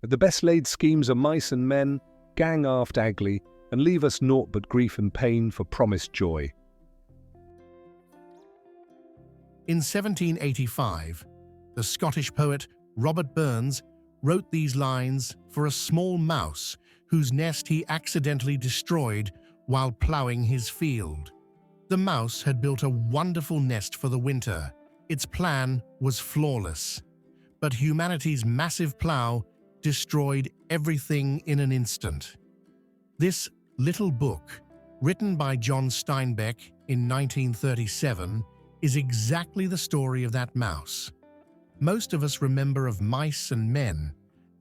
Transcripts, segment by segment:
The best laid schemes of mice and men gang aft agly and leave us naught but grief and pain for promised joy. In 1785, the Scottish poet Robert Burns wrote these lines for a small mouse whose nest he accidentally destroyed while ploughing his field. The mouse had built a wonderful nest for the winter. Its plan was flawless, but humanity's massive plough destroyed everything in an instant. This little book, written by John Steinbeck in 1937, is exactly the story of that mouse. Most of us remember of Mice and Men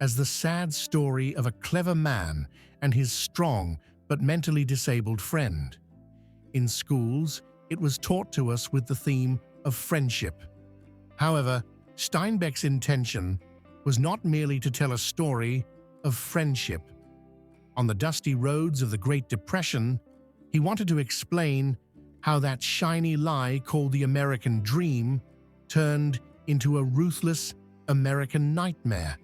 as the sad story of a clever man and his strong but mentally disabled friend. In schools, it was taught to us with the theme of friendship. However, Steinbeck's intention was not merely to tell a story of friendship. On the dusty roads of the Great Depression, he wanted to explain how that shiny lie called the American dream turned into a ruthless American nightmare.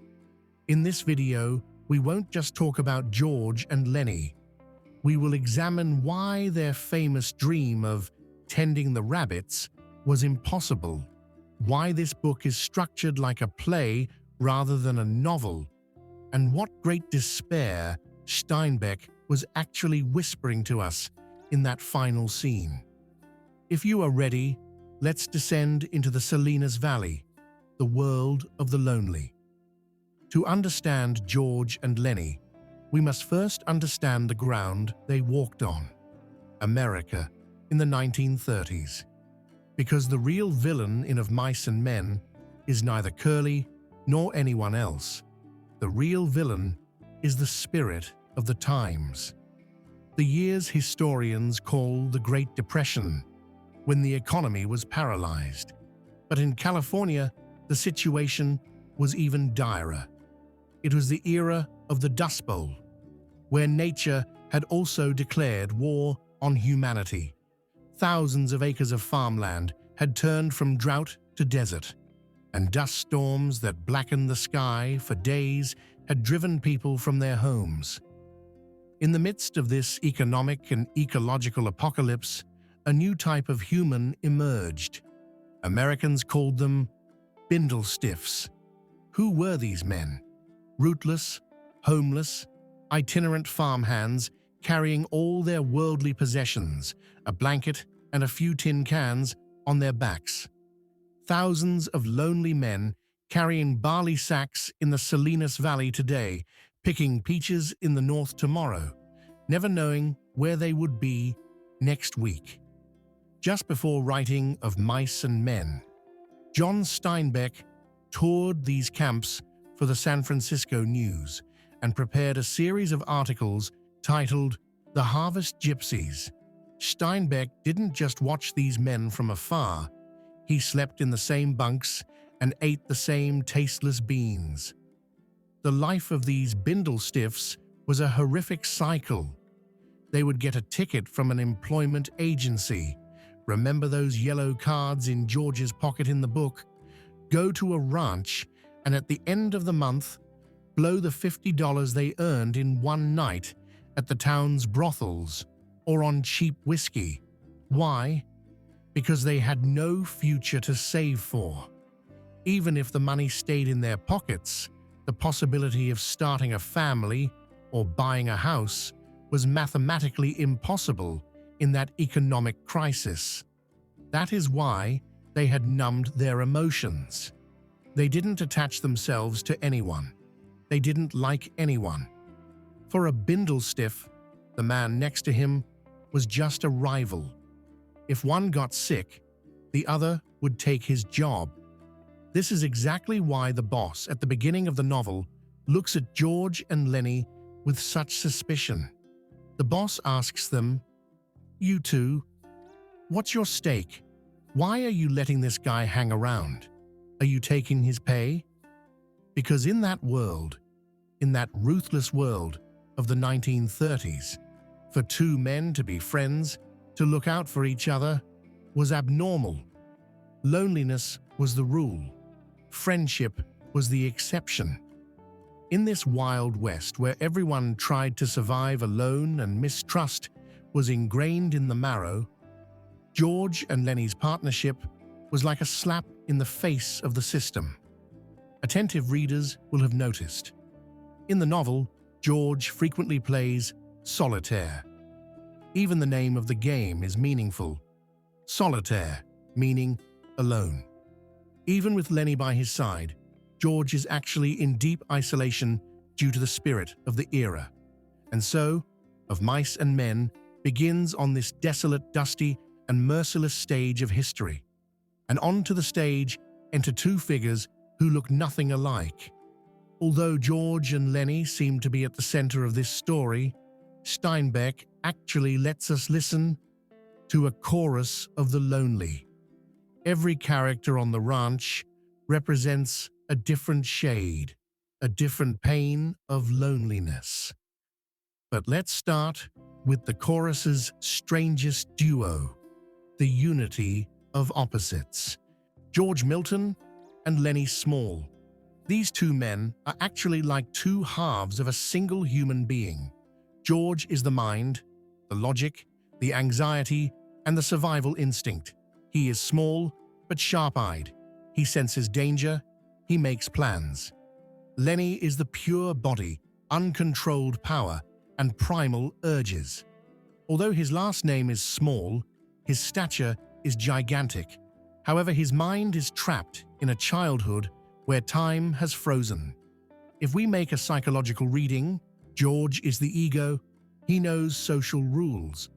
In this video, we won't just talk about George and Lennie. We will examine why their famous dream of tending the rabbits was impossible, why this book is structured like a play rather than a novel, and what great despair Steinbeck was actually whispering to us in that final scene. If you are ready, let's descend into the Salinas Valley, the world of the lonely. To understand George and Lennie, we must first understand the ground they walked on, America in the 1930s. Because the real villain in Of Mice and Men is neither Curley nor anyone else. The real villain is the spirit of the times. The years historians call the Great Depression, when the economy was paralyzed. But in California, the situation was even direr. It was the era of the Dust Bowl, where nature had also declared war on humanity. Thousands of acres of farmland had turned from drought to desert, and dust storms that blackened the sky for days had driven people from their homes. In the midst of this economic and ecological apocalypse, a new type of human emerged. Americans called them bindle-stiffs. Who were these men? Rootless, homeless, itinerant farmhands carrying all their worldly possessions, a blanket and a few tin cans, on their backs. Thousands of lonely men carrying barley sacks in the Salinas Valley today, picking peaches in the north tomorrow, never knowing where they would be next week. Just before writing Of Mice and Men, John Steinbeck toured these camps for the San Francisco News and prepared a series of articles titled The Harvest Gypsies. Steinbeck didn't just watch these men from afar. He slept in the same bunks and ate the same tasteless beans. The life of these bindle-stiffs was a horrific cycle. They would get a ticket from an employment agency. Remember those yellow cards in George's pocket in the book? Go to a ranch and at the end of the month, blow the $50 they earned in one night at the town's brothels or on cheap whiskey. Why? Because they had no future to save for. Even if the money stayed in their pockets, the possibility of starting a family or buying a house was mathematically impossible in that economic crisis. That is why they had numbed their emotions. They didn't attach themselves to anyone. They didn't like anyone. For a bindle-stiff, the man next to him was just a rival. If one got sick, the other would take his job. This is exactly why the boss at the beginning of the novel looks at George and Lennie with such suspicion. The boss asks them, "You two, what's your stake? Why are you letting this guy hang around? Are you taking his pay?" Because in that world, in that ruthless world of the 1930s, for two men to be friends, to look out for each other, was abnormal. Loneliness was the rule. Friendship was the exception. In this wild west where everyone tried to survive alone and mistrust was ingrained in the marrow, George and Lennie's partnership was like a slap in the face of the system. Attentive readers will have noticed. In the novel, George frequently plays solitaire. Even the name of the game is meaningful. Solitaire, meaning alone. Even with Lennie by his side, George is actually in deep isolation due to the spirit of the era. And so, Of Mice and Men begins on this desolate, dusty, and merciless stage of history. And onto the stage enter two figures who look nothing alike. Although George and Lennie seem to be at the center of this story, Steinbeck actually lets us listen to a chorus of the lonely. Every character on the ranch represents a different shade, a different pain of loneliness. But let's start with the chorus's strangest duo, the unity of opposites. George Milton and Lennie Small. These two men are actually like two halves of a single human being. George is the mind, the logic, the anxiety, and the survival instinct. He is small, but sharp-eyed. He senses danger. He makes plans. Lennie is the pure body, uncontrolled power, and primal urges. Although his last name is Small, his stature is gigantic. However, his mind is trapped in a childhood where time has frozen. If we make a psychological reading, George is the ego. He knows social rules.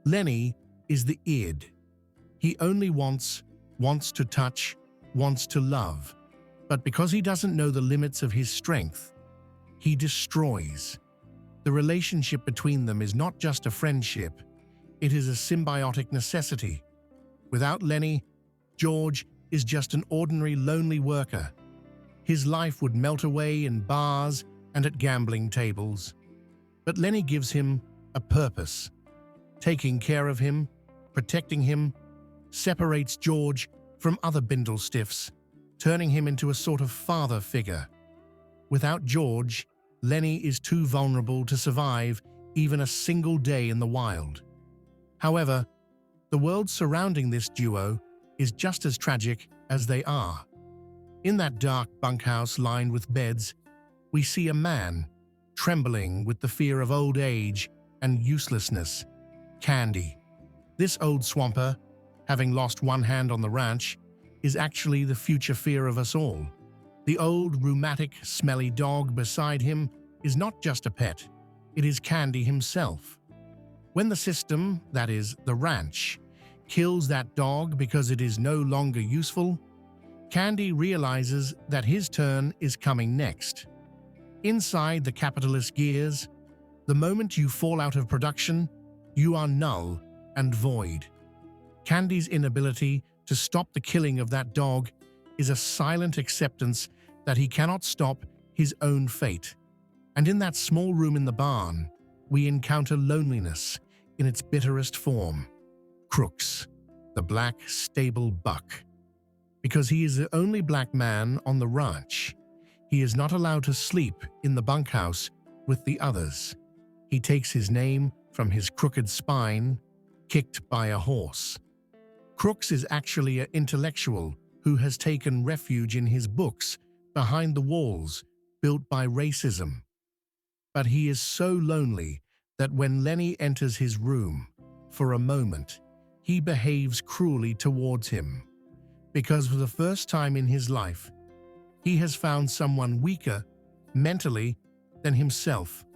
Lennie is the id. He only wants to touch, wants to love. But because he doesn't know the limits of his strength, he destroys. The relationship between them is not just a friendship, it is a symbiotic necessity. Without Lennie, George is just an ordinary lonely worker. His life would melt away in bars and at gambling tables. But Lennie gives him a purpose. Taking care of him, protecting him, separates George from other bindlestiffs, turning him into a sort of father figure. Without George, Lennie is too vulnerable to survive even a single day in the wild. However, the world surrounding this duo is just as tragic as they are. In that dark bunkhouse lined with beds, we see a man trembling with the fear of old age and uselessness. Candy. This old swamper, having lost one hand on the ranch, is actually the future fear of us all. The old, rheumatic, smelly dog beside him is not just a pet, it is Candy himself. When the system, that is, the ranch, kills that dog because it is no longer useful, Candy realizes that his turn is coming next. Inside the capitalist gears, the moment you fall out of production, you are null and void. Candy's inability to stop the killing of that dog is a silent acceptance that he cannot stop his own fate. And in that small room in the barn, we encounter loneliness in its bitterest form. Crooks, the black stable buck. Because he is the only black man on the ranch, he is not allowed to sleep in the bunkhouse with the others. He takes his name from his crooked spine, kicked by a horse. Crooks is actually an intellectual who has taken refuge in his books behind the walls built by racism. But he is so lonely that when Lennie enters his room, for a moment, he behaves cruelly towards him. Because for the first time in his life, he has found someone weaker, mentally, than himself.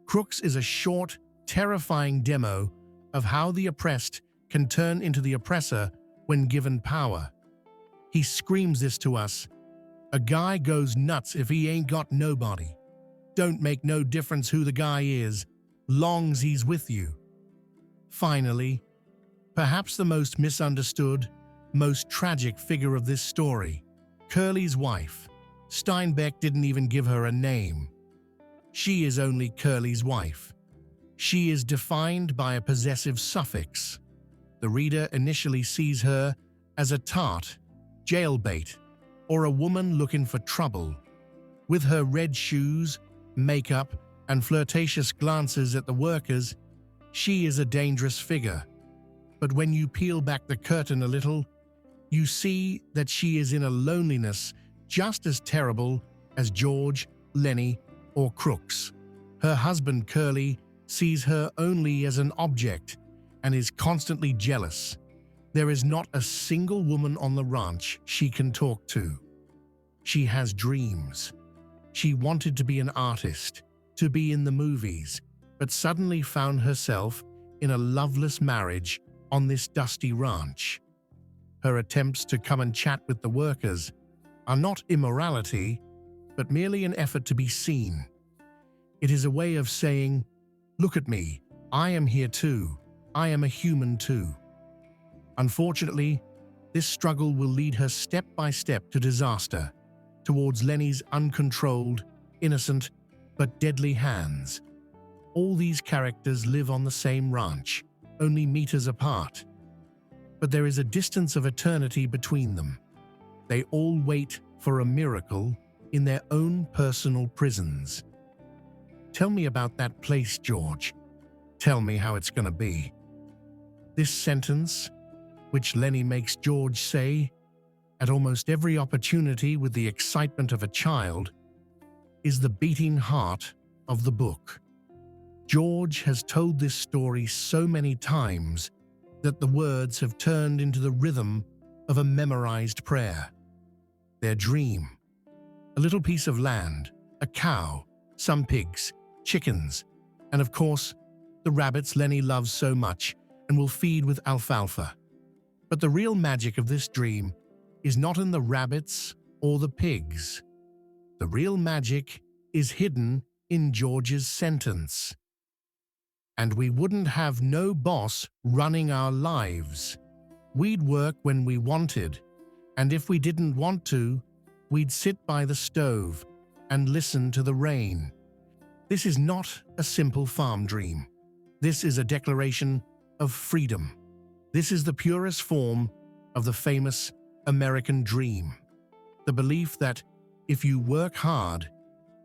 Crooks is a short, terrifying demo of how the oppressed can turn into the oppressor when given power. He screams this to us: a guy goes nuts if he ain't got nobody. Don't make no difference who the guy is, long's he's with you. Finally, perhaps the most misunderstood, most tragic figure of this story, Curley's wife. Steinbeck didn't even give her a name. She is only Curley's wife. She is defined by a possessive suffix. The reader initially sees her as a tart, jailbait, or a woman looking for trouble. With her red shoes, makeup, and flirtatious glances at the workers, she is a dangerous figure. But when you peel back the curtain a little, you see that she is in a loneliness just as terrible as George, Lennie, or Crooks. Her husband, Curley, sees her only as an object and is constantly jealous. There is not a single woman on the ranch she can talk to. She has dreams. She wanted to be an artist, to be in the movies, but suddenly found herself in a loveless marriage on this dusty ranch. Her attempts to come and chat with the workers are not immorality, but merely an effort to be seen. It is a way of saying, "Look at me, I am here too, I am a human too." Unfortunately, this struggle will lead her step by step to disaster, towards Lennie's uncontrolled, innocent, but deadly hands. All these characters live on the same ranch, only meters apart. But there is a distance of eternity between them. They all wait for a miracle in their own personal prisons. Tell me about that place, George. Tell me how it's going to be. This sentence, which Lennie makes George say at almost every opportunity with the excitement of a child, is the beating heart of the book. George has told this story so many times that the words have turned into the rhythm of a memorized prayer. Their dream: a little piece of land, a cow, some pigs, chickens, and of course, the rabbits Lennie loves so much and will feed with alfalfa. But the real magic of this dream is not in the rabbits or the pigs. The real magic is hidden in George's sentence. And we wouldn't have no boss running our lives. We'd work when we wanted, and if we didn't want to, we'd sit by the stove and listen to the rain. This is not a simple farm dream. This is a declaration of freedom. This is the purest form of the famous American dream. The belief that if you work hard,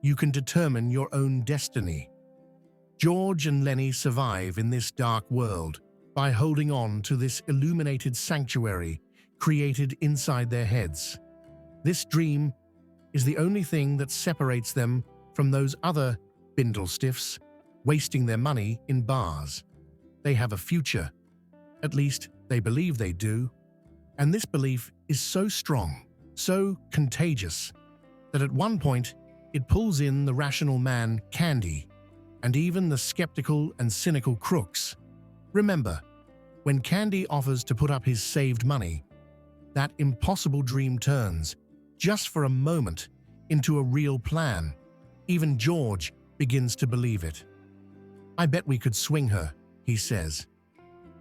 you can determine your own destiny. George and Lennie survive in this dark world by holding on to this illuminated sanctuary created inside their heads. This dream is the only thing that separates them from those other bindlestiffs wasting their money in bars. They have a future. At least they believe they do. And this belief is so strong, so contagious, that at one point it pulls in the rational man, Candy, and even the skeptical and cynical Crooks. Remember, when Candy offers to put up his saved money, that impossible dream turns, just for a moment, into a real plan. Even George begins to believe it. "I bet we could swing her," he says.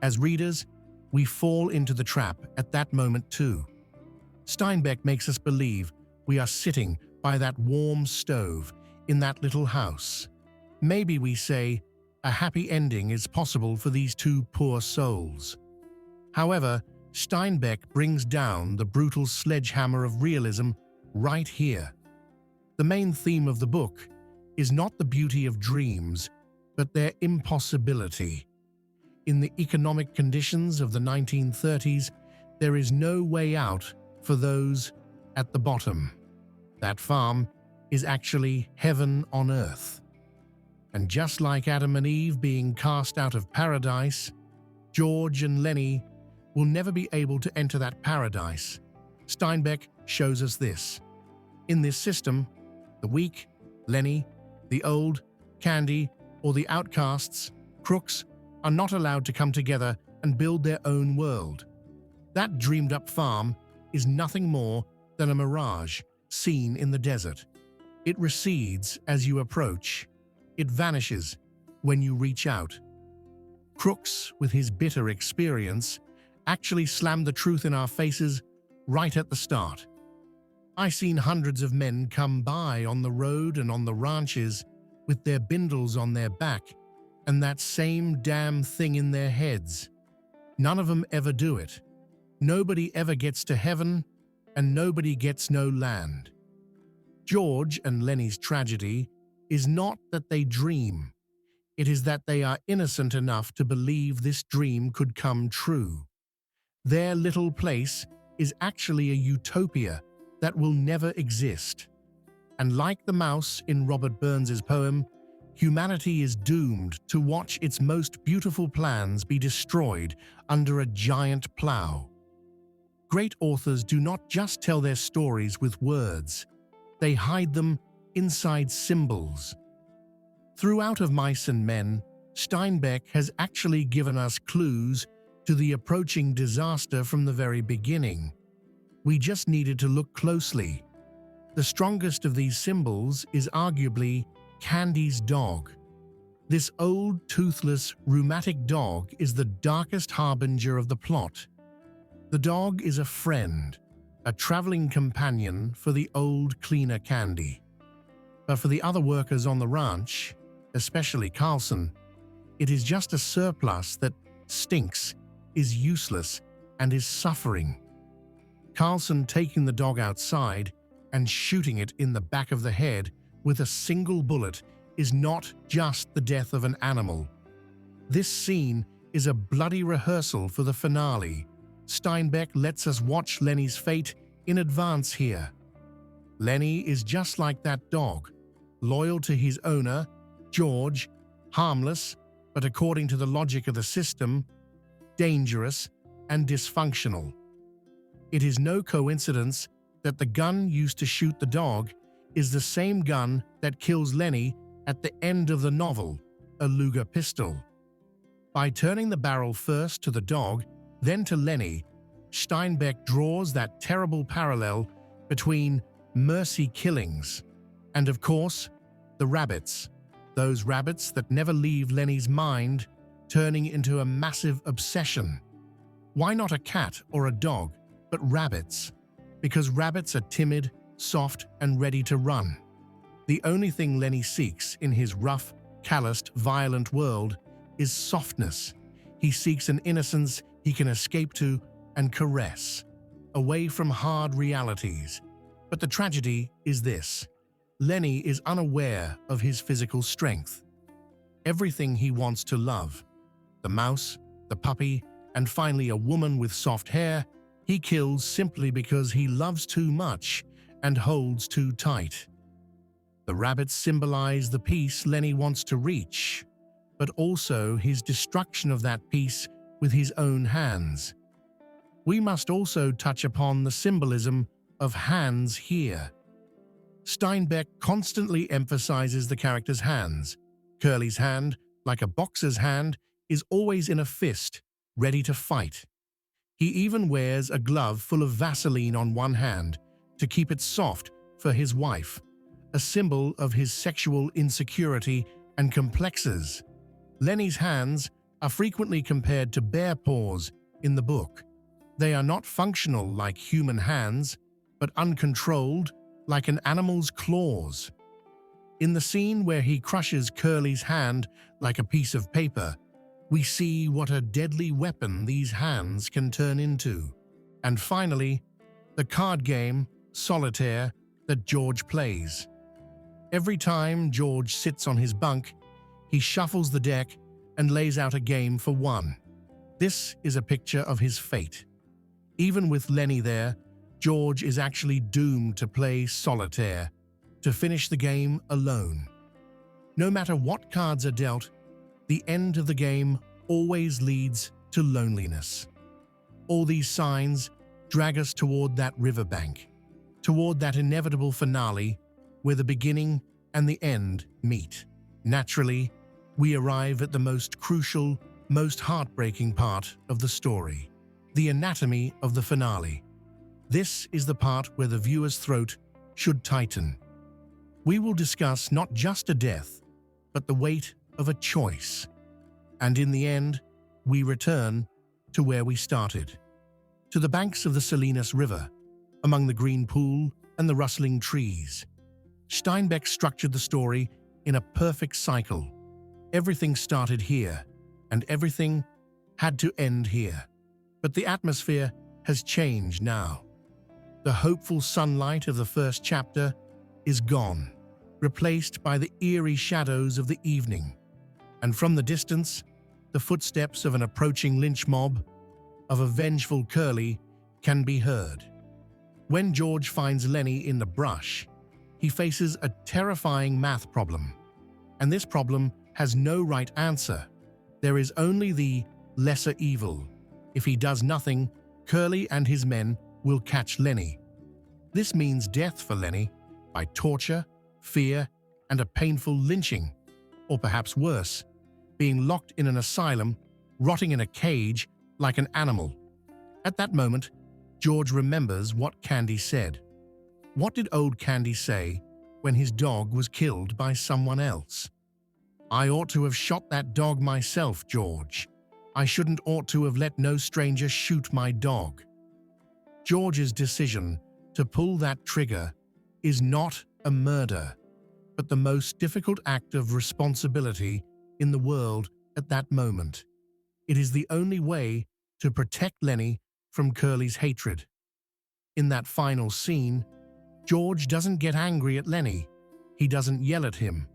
As readers, we fall into the trap at that moment too. Steinbeck makes us believe we are sitting by that warm stove in that little house. Maybe we say a happy ending is possible for these two poor souls. However, Steinbeck brings down the brutal sledgehammer of realism right here. The main theme of the book is not the beauty of dreams, but their impossibility. In the economic conditions of the 1930s, there is no way out for those at the bottom. That farm is actually heaven on earth. And just like Adam and Eve being cast out of paradise, George and Lennie will never be able to enter that paradise. Steinbeck shows us this. In this system, the weak, Lennie, the old, Candy, or the outcasts, Crooks, are not allowed to come together and build their own world. That dreamed-up farm is nothing more than a mirage seen in the desert. It recedes as you approach. It vanishes when you reach out. Crooks, with his bitter experience, actually slammed the truth in our faces right at the start. I seen hundreds of men come by on the road and on the ranches with their bindles on their back and that same damn thing in their heads. None of them ever do it. Nobody ever gets to heaven, and nobody gets no land. George and Lennie's tragedy is not that they dream. It is that they are innocent enough to believe this dream could come true. Their little place is actually a utopia that will never exist. And like the mouse in Robert Burns's poem, humanity is doomed to watch its most beautiful plans be destroyed under a giant plow. Great authors do not just tell their stories with words, they hide them inside symbols. Throughout Of Mice and Men, Steinbeck has actually given us clues to the approaching disaster from the very beginning. We just needed to look closely. The strongest of these symbols is arguably Candy's dog. This old, toothless, rheumatic dog is the darkest harbinger of the plot. The dog is a friend, a traveling companion for the old cleaner Candy. But for the other workers on the ranch, especially Carlson, it is just a surplus that stinks, is useless, and is suffering. Carlson taking the dog outside and shooting it in the back of the head with a single bullet is not just the death of an animal. This scene is a bloody rehearsal for the finale. Steinbeck lets us watch Lennie's fate in advance here. Lennie is just like that dog, loyal to his owner, George, harmless, but according to the logic of the system, dangerous and dysfunctional. It is no coincidence that the gun used to shoot the dog is the same gun that kills Lennie at the end of the novel, a Luger pistol. By turning the barrel first to the dog, then to Lennie, Steinbeck draws that terrible parallel between mercy killings and, of course, the rabbits. Those rabbits that never leave Lennie's mind, turning into a massive obsession. Why not a cat or a dog, but rabbits? Because rabbits are timid, soft, and ready to run. The only thing Lennie seeks in his rough, calloused, violent world is softness. He seeks an innocence he can escape to and caress, away from hard realities. But the tragedy is this. Lennie is unaware of his physical strength. Everything he wants to love, the mouse, the puppy, and finally a woman with soft hair, he kills simply because he loves too much and holds too tight. The rabbits symbolize the peace Lennie wants to reach, but also his destruction of that peace with his own hands. We must also touch upon the symbolism of hands here. Steinbeck constantly emphasizes the character's hands. Curley's hand, like a boxer's hand, is always in a fist, ready to fight. He even wears a glove full of Vaseline on one hand to keep it soft for his wife, a symbol of his sexual insecurity and complexes. Lennie's hands are frequently compared to bear paws in the book. They are not functional like human hands, but uncontrolled like an animal's claws. In the scene where he crushes Curley's hand like a piece of paper, we see what a deadly weapon these hands can turn into. And finally, the card game, Solitaire, that George plays. Every time George sits on his bunk, he shuffles the deck and lays out a game for one. This is a picture of his fate. Even with Lennie there, George is actually doomed to play solitaire, to finish the game alone. No matter what cards are dealt, the end of the game always leads to loneliness. All these signs drag us toward that riverbank, toward that inevitable finale where the beginning and the end meet. Naturally, we arrive at the most crucial, most heartbreaking part of the story, the anatomy of the finale. This is the part where the viewer's throat should tighten. We will discuss not just a death, but the weight of a choice. And in the end, we return to where we started, to the banks of the Salinas River, among the green pool and the rustling trees. Steinbeck structured the story in a perfect cycle. Everything started here, and everything had to end here. But the atmosphere has changed now. The hopeful sunlight of the first chapter is gone, replaced by the eerie shadows of the evening. And from the distance, the footsteps of an approaching lynch mob, of a vengeful Curley, can be heard. When George finds Lennie in the brush, he faces a terrifying math problem. And this problem has no right answer. There is only the lesser evil. If he does nothing, Curley and his men will catch Lennie. This means death for Lennie by torture, fear, and a painful lynching, or perhaps worse, being locked in an asylum, rotting in a cage like an animal. At that moment, George remembers what Candy said. What did old Candy say when his dog was killed by someone else? "I ought to have shot that dog myself, George. I shouldn't ought to have let no stranger shoot my dog." George's decision to pull that trigger is not a murder, but the most difficult act of responsibility in the world at that moment. It is the only way to protect Lennie from Curley's hatred. In that final scene, George doesn't get angry at Lennie. He doesn't yell at him.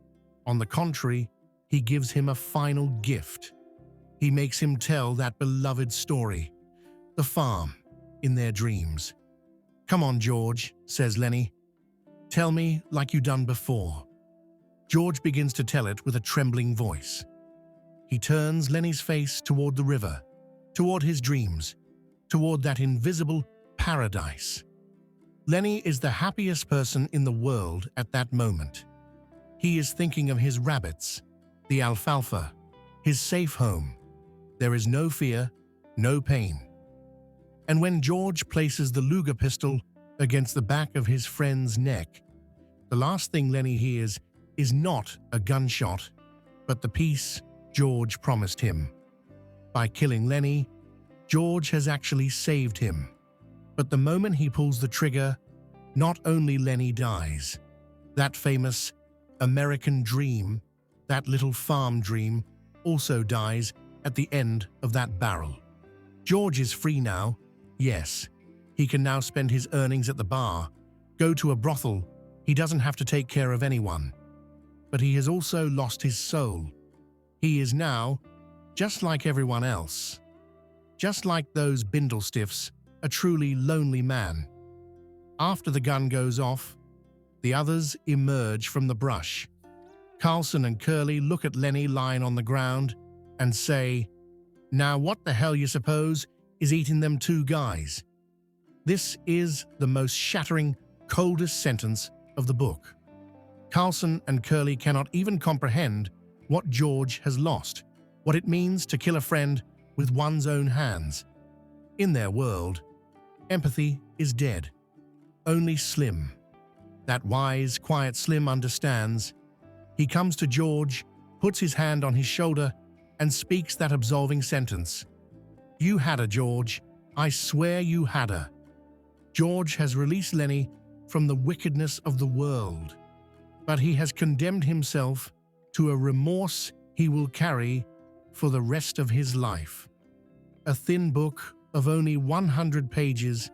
On the contrary, he gives him a final gift. He makes him tell that beloved story, the farm, in their dreams. "Come on, George," says Lennie. "Tell me like you done before." George begins to tell it with a trembling voice. He turns Lennie's face toward the river, toward his dreams, toward that invisible paradise. Lennie is the happiest person in the world at that moment. He is thinking of his rabbits, the alfalfa, his safe home. There is no fear, no pain. And when George places the Luger pistol against the back of his friend's neck, the last thing Lennie hears is not a gunshot, but the peace George promised him. By killing Lennie, George has actually saved him. But the moment he pulls the trigger, not only Lennie dies. That famous American dream, that little farm dream, also dies at the end of that barrel. George is free now. Yes, he can now spend his earnings at the bar, go to a brothel. He doesn't have to take care of anyone. But he has also lost his soul. He is now, just like everyone else, just like those Bindlestiffs, a truly lonely man. After the gun goes off, the others emerge from the brush. Carlson and Curley look at Lennie lying on the ground and say, "Now what the hell you suppose is eating them two guys?" This is the most shattering, coldest sentence of the book. Carlson and Curley cannot even comprehend what George has lost, what it means to kill a friend with one's own hands. In their world, empathy is dead. Only Slim, that wise, quiet Slim, understands. He comes to George, puts his hand on his shoulder, and speaks that absolving sentence. "You had her, George. I swear you had her." George has released Lennie from the wickedness of the world, but he has condemned himself to a remorse he will carry for the rest of his life. A thin book of only 100 pages,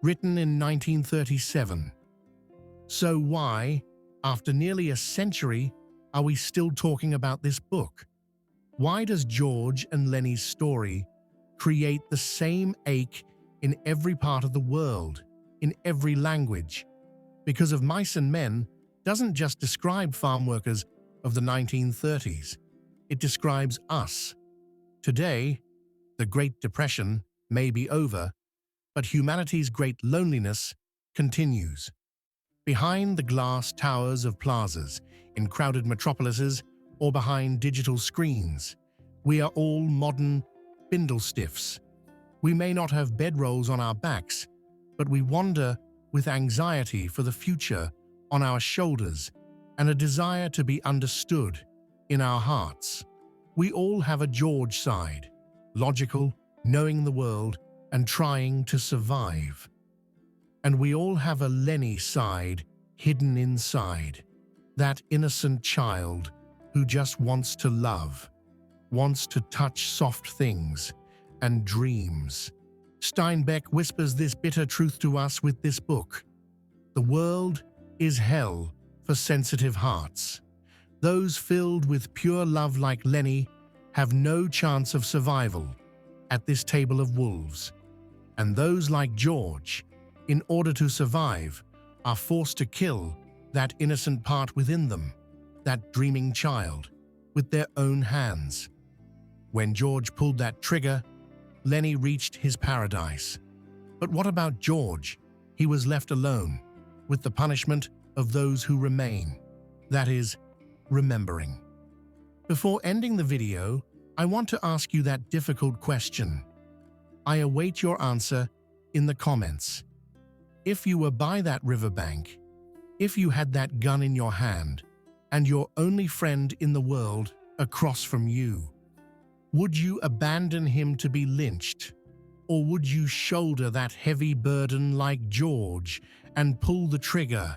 written in 1937. So why, after nearly a century, are we still talking about this book? Why does George and Lennie's story create the same ache in every part of the world, in every language? Because of Mice and Men doesn't just describe farm workers of the 1930s. It describes us. Today, the Great Depression may be over, but humanity's great loneliness continues. Behind the glass towers of plazas, in crowded metropolises, or behind digital screens, we are all modern Bindlestiffs. We may not have bedrolls on our backs, but we wander with anxiety for the future on our shoulders and a desire to be understood in our hearts. We all have a George side, logical, knowing the world, and trying to survive. And we all have a Lennie side hidden inside, that innocent child who just wants to love, wants to touch soft things and dreams. Steinbeck whispers this bitter truth to us with this book. The world is hell for sensitive hearts. Those filled with pure love like Lennie have no chance of survival at this table of wolves. And those like George, in order to survive, are forced to kill that innocent part within them, that dreaming child, with their own hands. When George pulled that trigger, Lennie reached his paradise. But what about George? He was left alone, with the punishment of those who remain, that is, remembering. Before ending the video, I want to ask you that difficult question. I await your answer in the comments. If you were by that riverbank, if you had that gun in your hand, and your only friend in the world across from you, would you abandon him to be lynched? Or would you shoulder that heavy burden like George and pull the trigger?